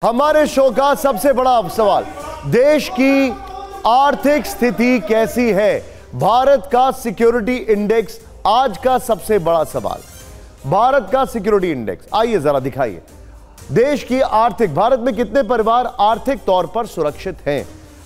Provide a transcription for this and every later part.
हमारे शो का सबसे बड़ा सवाल, देश की आर्थिक स्थिति कैसी है? भारत का सिक्योरिटी इंडेक्स आज का सबसे बड़ा सवाल। भारत का सिक्योरिटी इंडेक्स, आइए जरा दिखाइए। देश की आर्थिक, भारत में कितने परिवार आर्थिक तौर पर सुरक्षित हैं?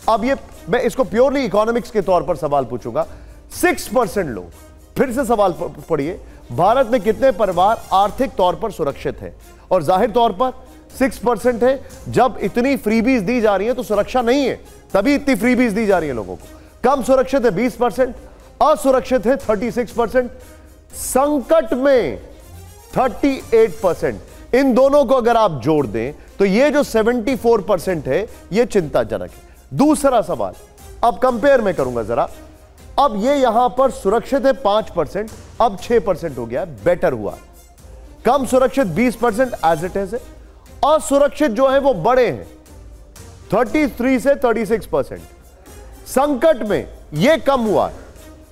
अब ये मैं इसको प्योरली इकोनॉमिक्स के तौर पर सवाल पूछूंगा। 6% लोग, फिर से सवाल पढ़िए, भारत में कितने परिवार आर्थिक तौर पर सुरक्षित हैं? और जाहिर तौर पर 6% है। जब इतनी फ्रीबीज दी जा रही है तो सुरक्षा नहीं है, तभी इतनी फ्रीबीज दी जा रही है लोगों को। कम सुरक्षित है 20%, असुरक्षित है 36%, संकट में 38%। इन दोनों को अगर आप जोड़ दें तो ये जो 74% है ये चिंताजनक है। दूसरा सवाल अब कंपेयर में करूंगा जरा। अब ये यहां पर सुरक्षित है 5%, अब 6% हो गया, बेटर हुआ। कम सुरक्षित 20% एज इट इज है। असुरक्षित जो है वो बड़े हैं 33 से 36%। संकट में ये कम हुआ है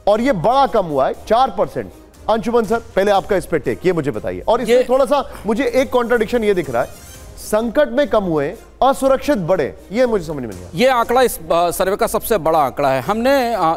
और ये बड़ा कम हुआ है 4%। अंशुमन सर, पहले आपका इस पे टेक, ये मुझे बताइए। और इसमें थोड़ा सा मुझे एक कॉन्ट्राडिक्शन ये दिख रहा है, संकट में कम हुए, असुरक्षित बढ़े, ये मुझे समझ में नहीं आया। ये आंकड़ा इस सर्वे का सबसे बड़ा आंकड़ा है। हमने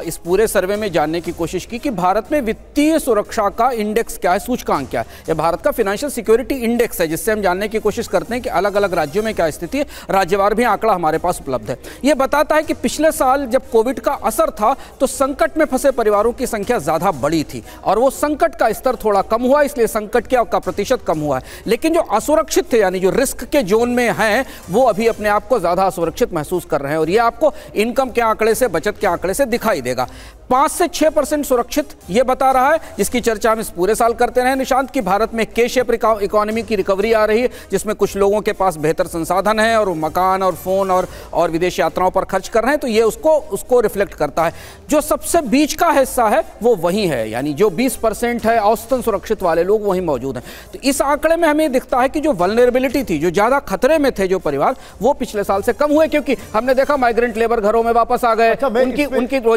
इस पूरे सर्वे में जानने की कोशिश की कि भारत में वित्तीय सुरक्षा का इंडेक्स क्या है, सूचकांक क्या है। ये भारत का फाइनेंशियल सिक्योरिटी इंडेक्स है, जिससे हम जानने की कोशिश करते हैं कि अलग अलग राज्यों में क्या स्थिति है। राज्यवार भी आंकड़ा हमारे पास उपलब्ध है। ये बताता है कि पिछले साल जब कोविड का असर था तो संकट में फंसे परिवारों की संख्या ज्यादा बड़ी थी और वो संकट का स्तर थोड़ा कम हुआ, इसलिए संकट का प्रतिशत कम हुआ है। लेकिन जो असुरक्षित थे, यानी जो रिस्क के जोन में हैं, वो अभी अपने आप को ज्यादा असुरक्षित महसूस कर रहे हैं। और ये आपको इनकम के आंकड़े से, बचत के आंकड़े से दिखाई देगा। 5 से 6% सुरक्षित ये बता रहा है, जिसकी चर्चा हम इस पूरे साल करते रहे निशांत, की भारत में के शेप इकोनॉमी की रिकवरी आ रही है, जिसमें कुछ लोगों के पास बेहतर संसाधन है और मकान और फोन और विदेश यात्राओं पर खर्च कर रहे हैं, तो ये उसको रिफ्लेक्ट करता है। जो सबसे बीच का हिस्सा है वो वही है, यानी जो 20% है औसतन सुरक्षित वाले लोग वही मौजूद हैं। तो इस आंकड़े में हमें दिखता है कि जो वल्नरेबिलिटी थी, जो ज्यादा खतरे में थे जो परिवार, वो पिछले साल से कम हुए, क्योंकि हमने देखा माइग्रेंट लेबर घरों में वापस आ गए,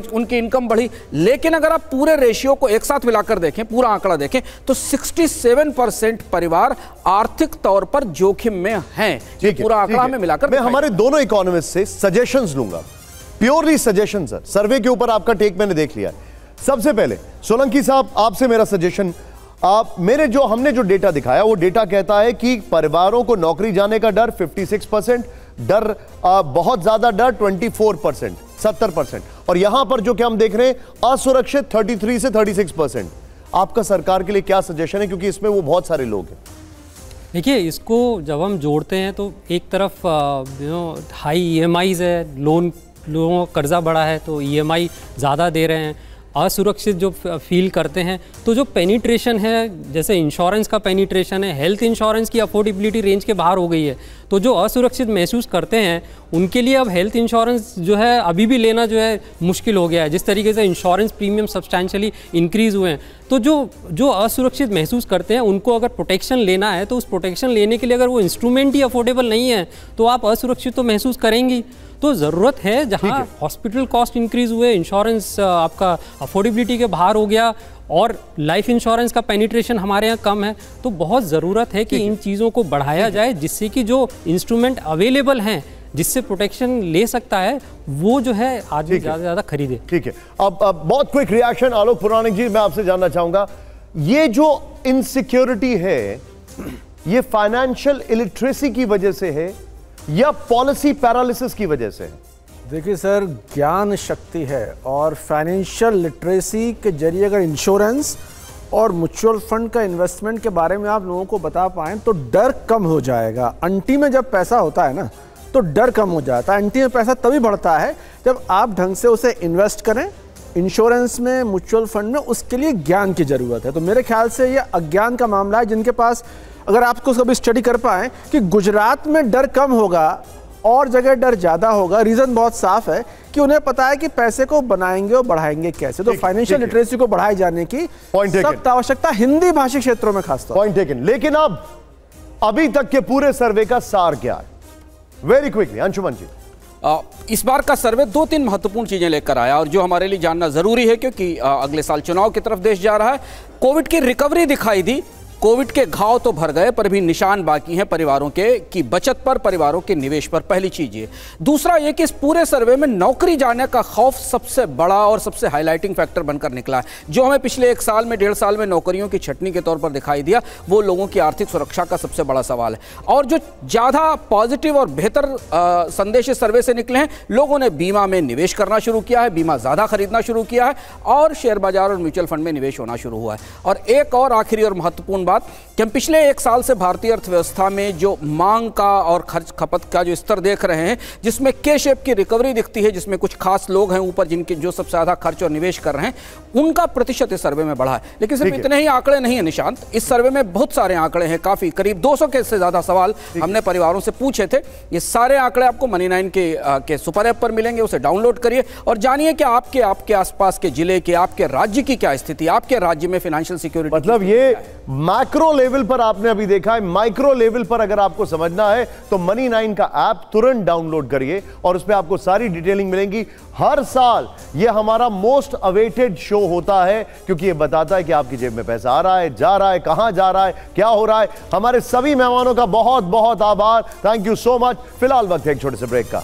उनकी इनकम बढ़ी। लेकिन अगर आप पूरे रेशियो को एक साथ मिलाकर देखें, पूरा आंकड़ा देखें, तो 67% परिवार आर्थिक तौर पर जोखिम में हैं। ये पूरा आंकड़ा हमें मिलाकर मैं हमारे दोनों इकोनॉमिस्ट से सजेशंस लूंगा, प्योरली सजेशन सर। सर्वे के ऊपर आपका टेक मैंने देख लिया है। सबसे पहले सोलंकी साहब, आपसे मेरा सजेशन, हमने जो डेटा दिखाया वो डेटा कहता है कि परिवारों को नौकरी जाने का डर 56%, डर बहुत ज्यादा डर 24%, 70%, और यहां पर जो कि हम देख रहे हैं असुरक्षित 33 से 36%। आपका सरकार के लिए क्या सजेशन है, क्योंकि इसमें वो बहुत सारे लोग हैं? देखिए, इसको जब हम जोड़ते हैं तो एक तरफ हाई EMIs है, लोगों का कर्जा बढ़ा है तो EMI ज़्यादा दे रहे हैं, असुरक्षित जो फील करते हैं, तो जो पेनिट्रेशन है, जैसे इंश्योरेंस का पेनिट्रेशन है, हेल्थ इंश्योरेंस की अफोर्डेबिलिटी रेंज के बाहर हो गई है, तो जो असुरक्षित महसूस करते हैं उनके लिए अब हेल्थ इंश्योरेंस जो है अभी भी लेना जो है मुश्किल हो गया है। जिस तरीके से इंश्योरेंस प्रीमियम सब्सटैंशियली इंक्रीज़ हुए हैं, तो जो असुरक्षित महसूस करते हैं उनको अगर प्रोटेक्शन लेना है तो उस प्रोटेक्शन लेने के लिए अगर वो इंस्ट्रूमेंट ही अफोर्डेबल नहीं है तो आप असुरक्षित तो महसूस करेंगी। तो ज़रूरत है, जहाँ हॉस्पिटल कॉस्ट इंक्रीज़ हुए, इंश्योरेंस आपका अफोर्डेबिलिटी के बाहर हो गया और लाइफ इंश्योरेंस का पेनिट्रेशन हमारे यहाँ कम है, तो बहुत ज़रूरत है कि इन चीज़ों को बढ़ाया जाए, जिससे कि जो इंस्ट्रूमेंट अवेलेबल हैं जिससे प्रोटेक्शन ले सकता है वो जो है आदमी ज़्यादा से ज़्यादा खरीदे। ठीक है, अब बहुत क्विक रिएक्शन आलोक पुराणिक जी, मैं आपसे जानना चाहूँगा, ये जो इनसिक्योरिटी है ये फाइनेंशियल इलिटरेसी की वजह से है या पॉलिसी पैरालिसिस की वजह से है? देखिए सर, ज्ञान शक्ति है और फाइनेंशियल लिटरेसी के जरिए अगर इंश्योरेंस और म्यूचुअल फंड का इन्वेस्टमेंट के बारे में आप लोगों को बता पाएं तो डर कम हो जाएगा। अंटी में जब पैसा होता है ना तो डर कम हो जाता है। अंटी में पैसा तभी बढ़ता है जब आप ढंग से उसे इन्वेस्ट करें, इंश्योरेंस में, म्यूचुअल फंड में, उसके लिए ज्ञान की ज़रूरत है। तो मेरे ख्याल से ये अज्ञान का मामला है, जिनके पास, अगर आपको कभी स्टडी कर पाएँ कि गुजरात में डर कम होगा और जगह डर ज़्यादा होगा, रीज़न बहुत साफ है कि उन्हें पता है कि पैसे को बनाएंगे और बढ़ाएंगे कैसे। तो फाइनेंशियल लिटरेसी को बढ़ाए जाने की सख्त आवश्यकता हिंदी भाषी क्षेत्रों में खासतौर। Point taken. लेकिन अब अभी तक के पूरे सर्वे का सार क्या है? वेरी क्विकली अंशुमन जी। इस बार का सर्वे 2-3 महत्वपूर्ण चीजें लेकर आया और जो हमारे लिए जानना जरूरी है, क्योंकि अगले साल चुनाव की तरफ देश जा रहा है। कोविड की रिकवरी दिखाई दी, कोविड के घाव तो भर गए पर भी निशान बाकी हैं परिवारों के की बचत पर, परिवारों के निवेश पर। पहली चीज ये। दूसरा ये कि इस पूरे सर्वे में नौकरी जाने का खौफ सबसे बड़ा और सबसे हाईलाइटिंग फैक्टर बनकर निकला है। जो हमें पिछले 1 साल में 1.5 साल में नौकरियों की छटनी के तौर पर दिखाई दिया, वो लोगों की आर्थिक सुरक्षा का सबसे बड़ा सवाल है। और जो ज्यादा पॉजिटिव और बेहतर संदेश इस सर्वे से निकले हैं, लोगों ने बीमा में निवेश करना शुरू किया है, बीमा ज्यादा खरीदना शुरू किया है और शेयर बाजार और म्यूचुअल फंड में निवेश होना शुरू हुआ है। और एक और आखिरी और महत्वपूर्ण बात कि हम पिछले 1 साल से भारतीय अर्थव्यवस्था में जो मांग का और खर्च खपत का जो स्तर देख रहे हैं, जिसमें के शेप की रिकवरी दिखती है, जिसमें कुछ खास लोग हैं ऊपर जिनके जो सबसे ज्यादा खर्च और निवेश कर रहे हैं, उनका प्रतिशत इस सर्वे में बढ़ा है। लेकिन सिर्फ इतने ही आंकड़े नहीं है निशांत, इस सर्वे में बहुत सारे आंकड़े हैं, काफी करीब 200 के से ज्यादा सवाल हमने परिवारों से पूछे थे। ये सारे आंकड़े आपको मनी9 के सुपर ऐप पर मिलेंगे, उसे डाउनलोड करिए और जानिए कि आपके आसपास के जिले के, आपके राज्य की क्या स्थिति, आपके राज्य में फाइनेंशियल सिक्योरिटी। मतलब ये मैक्रो लेवल पर आपने अभी देखा है, माइक्रो लेवल पर अगर आपको समझना है तो मनी9 का ऐप तुरंत डाउनलोड करिए और उसमें आपको सारी डिटेलिंग मिलेंगी। हर साल ये हमारा मोस्ट अवेटेड शो होता है क्योंकि ये बताता है कि आपकी जेब में पैसा आ रहा है, जा रहा है, कहां जा रहा है, क्या हो रहा है। हमारे सभी मेहमानों का बहुत बहुत आभार, थैंक यू सो मच। फिलहाल वक्त है एक छोटे से ब्रेक का।